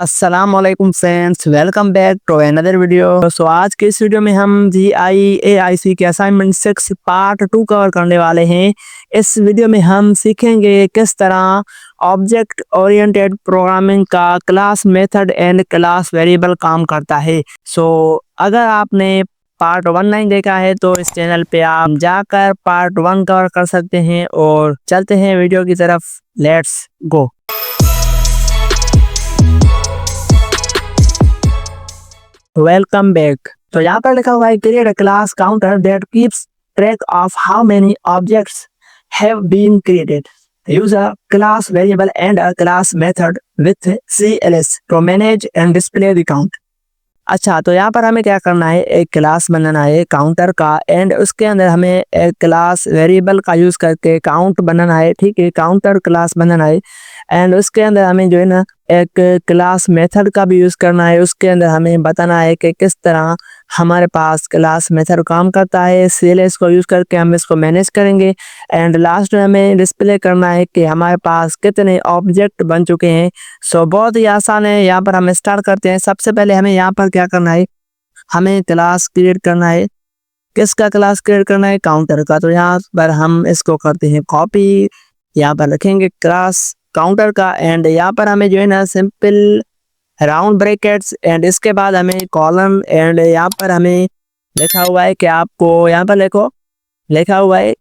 अस्सलाम वालेकुम friends, welcome back to another video. आज के इस वीडियो में हम GIAIC के असाइनमेंट 6 पार्ट 2 कवर करने वाले हैं। इस वीडियो में हम सीखेंगे किस तरह ऑब्जेक्ट ओरिएंटेड प्रोग्रामिंग का class method and class variable काम करता है। अगर आपने पार्ट 1 नहीं देखा है तो इस चैनल पे आप जाकर पार्ट 1 कवर कर सकते हैं। और चलते हैं वीडियो की तरफ, लेट्स गो। Welcome back. तो यहाँ पर लिखा हुआ है create a class counter that keeps track of how many objects have been created. Use a class variable and a class method with CLS to manage and display the count. अच्छा, तो यहाँ पर हमें क्या करना है, एक क्लास बनाना है काउंटर का एंड उसके अंदर हमें एक क्लास वेरिएबल का यूज करके काउंट बनाना है। ठीक है, काउंटर क्लास बनाना है एंड उसके अंदर हमें जो है ना एक क्लास मेथड का भी यूज करना है। उसके अंदर हमें बताना है कि किस तरह हमारे पास क्लास मेथड काम करता है। CLS को यूज करके हम इसको मैनेज करेंगे एंड लास्ट में हमें डिस्प्ले करना है कि हमारे पास कितने ऑब्जेक्ट बन चुके हैं। बहुत ही आसान है। यहाँ पर हम स्टार्ट करते हैं। सबसे पहले हमें यहाँ पर क्या करना है, हमें क्लास क्रिएट करना है। किसका क्लास क्रिएट करना है? काउंटर का। तो यहाँ पर हम इसको करते हैं कॉपी, यहाँ पर रखेंगे क्लास काउंटर का एंड यहाँ पर हमें जो है ना सिंपल राउंड ब्रैकेट्स एंड इसके बाद हमें कॉलम एंड यहाँ पर हमें लिखा हुआ है कि आपको यहाँ पर लिखा हुआ है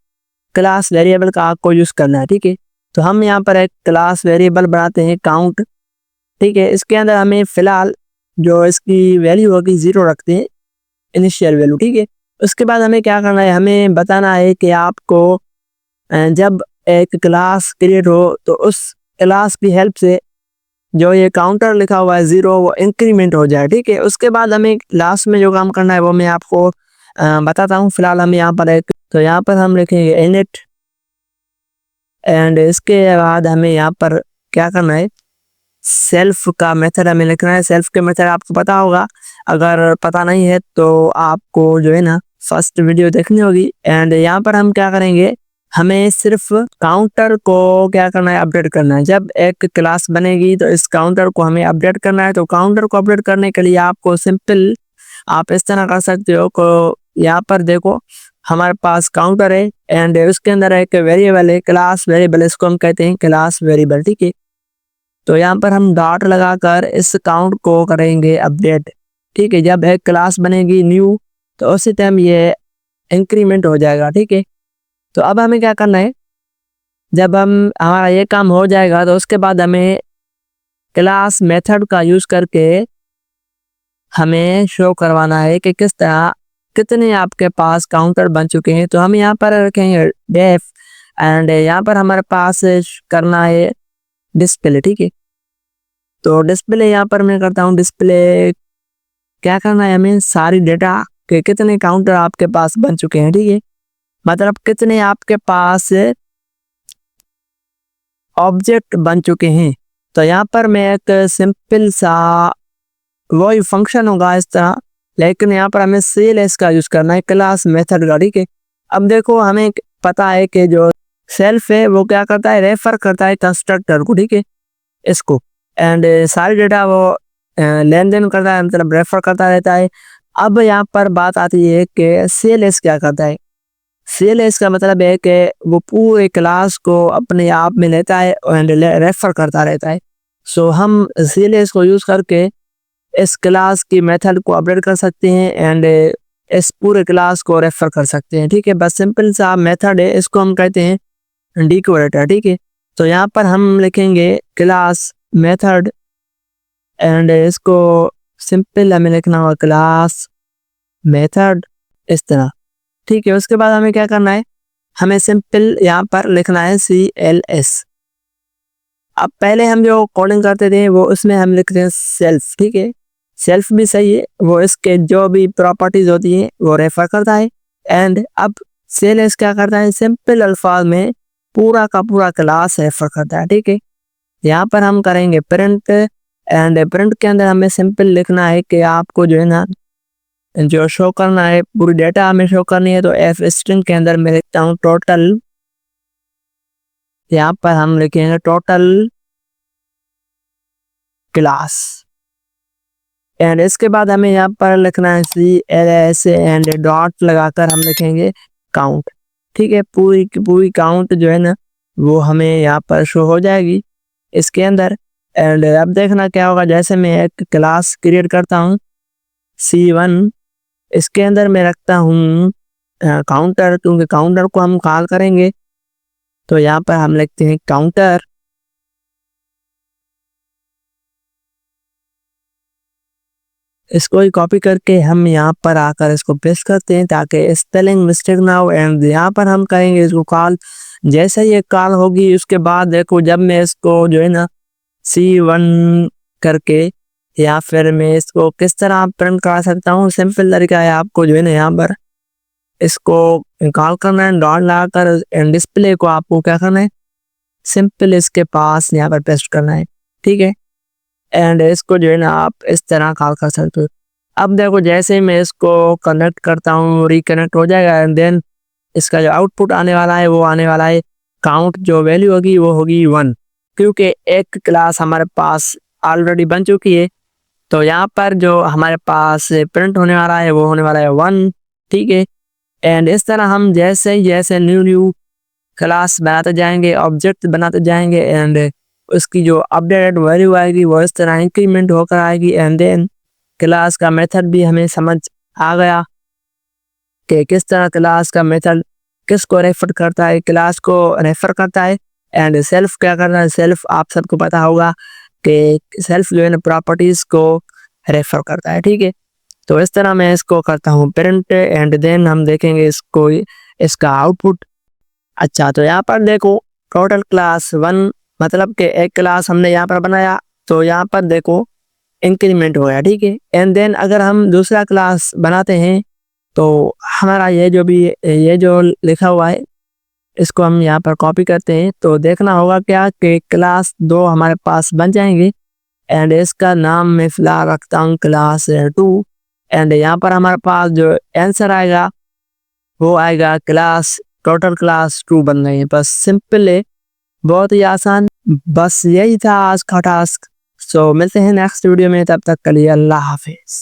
क्लास वेरिएबल का आपको यूज करना है। ठीक है, तो हम यहाँ पर एक क्लास वेरिएबल बनाते हैं काउंट। ठीक है, इसके अंदर हमें फिलहाल जो इसकी वैल्यू होगी 0 रखते हैं, इनिशियल वैल्यू। ठीक है, उसके बाद हमें क्या करना है, हमें बताना है कि आपको जब एक क्लास क्रिएट हो तो उस क्लास की हेल्प से जो ये काउंटर लिखा हुआ है 0 वो इंक्रीमेंट हो जाए। ठीक है, उसके बाद हमें लास्ट में जो काम करना है वो मैं आपको बताता हूँ। फिलहाल हम यहाँ पर तो यहाँ पर हम लिखेंगे इनिट एंड इसके बाद हमें यहाँ पर क्या करना है, सेल्फ का मेथड हमें लिखना है। सेल्फ के मेथड आपको पता होगा, अगर पता नहीं है तो आपको जो है ना फर्स्ट वीडियो देखनी होगी। एंड यहाँ पर हम क्या करेंगे, हमें सिर्फ काउंटर को क्या करना है, अपडेट करना है। जब एक क्लास बनेगी तो इस काउंटर को हमें अपडेट करना है। तो काउंटर को अपडेट करने के लिए आपको सिंपल आप इस तरह कर सकते हो को यहाँ पर देखो, हमारे पास काउंटर है एंड उसके अंदर एक वेरिएबल है, क्लास वेरिएबल, इसको हम कहते हैं क्लास वेरिएबल। ठीक है, तो यहाँ पर हम डॉट लगाकर इस काउंट को करेंगे अपडेट। ठीक है, जब एक क्लास बनेगी न्यू तो उसी टाइम ये इंक्रीमेंट हो जाएगा। ठीक है, तो अब हमें क्या करना है, जब हमारा ये काम हो जाएगा तो उसके बाद हमें क्लास मेथड का यूज करके हमें शो करवाना है कि किस तरह कितने आपके पास काउंटर बन चुके हैं। तो हम यहाँ पर रखेंगे डेफ एंड यहाँ पर हमारे पास करना है डिस्प्ले। ठीक है, तो डिस्प्ले यहाँ पर मैं करता हूँ डिस्प्ले, क्या करना है, हमें सारी डेटा के कितने काउंटर आपके पास बन चुके हैं। ठीक है, मतलब कितने आपके पास ऑब्जेक्ट बन चुके हैं। तो यहाँ पर मैं एक सिंपल सा वही फंक्शन होगा इस तरह, लेकिन यहाँ पर हमें CLS का यूज करना है क्लास मेथड का। ठीक है, अब देखो हमें पता है कि जो सेल्फ है वो क्या करता है, रेफर करता है कंस्ट्रक्टर को। ठीक है, इसको एंड सारी डेटा वो लेन देन करता है, मतलब रेफर करता रहता है। अब यहाँ पर बात आती है कि CLS क्या करता है। CLS का मतलब है कि वो पूरे क्लास को अपने आप में लेता है एंड रेफर करता रहता है। हम CLS को यूज करके इस क्लास की मेथड को अपडेट कर सकते हैं एंड इस पूरे क्लास को रेफर कर सकते हैं। ठीक है, बस सिंपल सा मेथड है, इसको हम कहते हैं डिकोरेटर। ठीक है, तो यहाँ पर हम लिखेंगे क्लास मेथड एंड इसको सिंपल हमें लिखना होगा क्लास मेथड इस तरह। ठीक है, उसके बाद हमें क्या करना है, हमें सिंपल यहाँ पर लिखना है CLS। अब पहले हम जो कोडिंग करते थे वो उसमें हम लिखते हैं सेल्फ। ठीक है, सेल्फ भी सही है, वो इसके जो भी प्रॉपर्टीज होती है वो रेफर करता है। एंड अब CLS क्या करता है, सिंपल अल्फाज में पूरा का पूरा क्लास रेफर करता है। ठीक है, यहाँ पर हम करेंगे प्रिंट एंड प्रिंट के अंदर हमें सिंपल लिखना है कि आपको जो है ना जो शो करना है, पूरी डेटा हमें शो करनी है। तो F स्ट्रिंग के अंदर मैं लिखता हूँ टोटल, यहाँ पर हम लिखेंगे टोटल क्लास। एंड इसके बाद हमें यहाँ पर लिखना है CLS एंड डॉट लगाकर हम लिखेंगे काउंट। ठीक है, पूरी की पूरी काउंट जो है ना वो हमें यहाँ पर शो हो जाएगी इसके अंदर। एंड अब देखना क्या होगा, जैसे मैं एक क्लास क्रिएट करता हूँ C1, इसके अंदर मैं रखता हूँ काउंटर, क्योंकि काउंटर को हम कॉल करेंगे। तो यहाँ पर हम लिखते हैं काउंटर, इसको ही कॉपी करके हम यहाँ पर आकर इसको पेस्ट करते हैं ताकि स्पेलिंग मिस्टेक ना हो। एंड यहाँ पर हम करेंगे इसको कॉल। जैसे ये कॉल होगी उसके बाद देखो, जब मैं इसको जो है ना C1 करके या फिर मैं इसको किस तरह प्रिंट करा सकता हूँ, सिंपल तरीका है आपको जो है ना यहाँ पर इसको कॉल करना है डॉट लगाकर, एंड डिस्प्ले को आपको क्या करना है, सिंपल इसके पास यहाँ पर पेस्ट करना है। ठीक है, एंड इसको जो है ना आप इस तरह कॉल कर सकते हो। अब देखो, जैसे ही मैं इसको कनेक्ट करता हूँ रिकनेक्ट हो जाएगा, एंड देन इसका जो आउटपुट आने वाला है वो आने वाला है काउंट, जो वैल्यू होगी वो होगी 1, क्योंकि एक क्लास हमारे पास ऑलरेडी बन चुकी है। तो यहाँ पर जो हमारे पास प्रिंट होने वाला है वो होने वाला है 1। ठीक है, एंड इस तरह हम जैसे जैसे न्यू क्लास बनाते जाएंगे, ऑब्जेक्ट बनाते जाएंगे, एंड उसकी जो अपडेटेड वैल्यू आएगी वो इस तरह इंक्रीमेंट होकर आएगी। एंड देन क्लास का मेथड भी हमें समझ आ गया कि किस तरह क्लास का मेथड किसको रेफर करता है, क्लास को रेफर करता है। एंड सेल्फ क्या करना है, सेल्फ आप सबको पता होगा कि सेल्फ जो है ना प्रॉपर्टीज को रेफर करता है। ठीक है, तो इस तरह मैं इसको करता हूँ प्रिंट, एंड देन हम देखेंगे इसको इसका आउटपुट। अच्छा, तो यहाँ पर देखो टोटल क्लास 1, मतलब कि एक क्लास हमने यहाँ पर बनाया, तो यहाँ पर देखो इंक्रीमेंट हो गया। ठीक है, एंड देन अगर हम दूसरा क्लास बनाते हैं तो हमारा ये जो लिखा हुआ है इसको हम यहाँ पर कॉपी करते हैं, तो देखना होगा क्या कि क्लास 2 हमारे पास बन जाएंगे। एंड इसका नाम मैं फिलहाल रखता हूँ क्लास 2। एंड यहाँ पर हमारे पास जो आंसर आएगा वो आएगा क्लास, टोटल क्लास 2 बन गई है। बस सिंपल है, बहुत ही आसान। बस यही था आज का टास्क। सो मिलते हैं नेक्स्ट वीडियो में, तब तक के लिए अल्लाह हाफिज।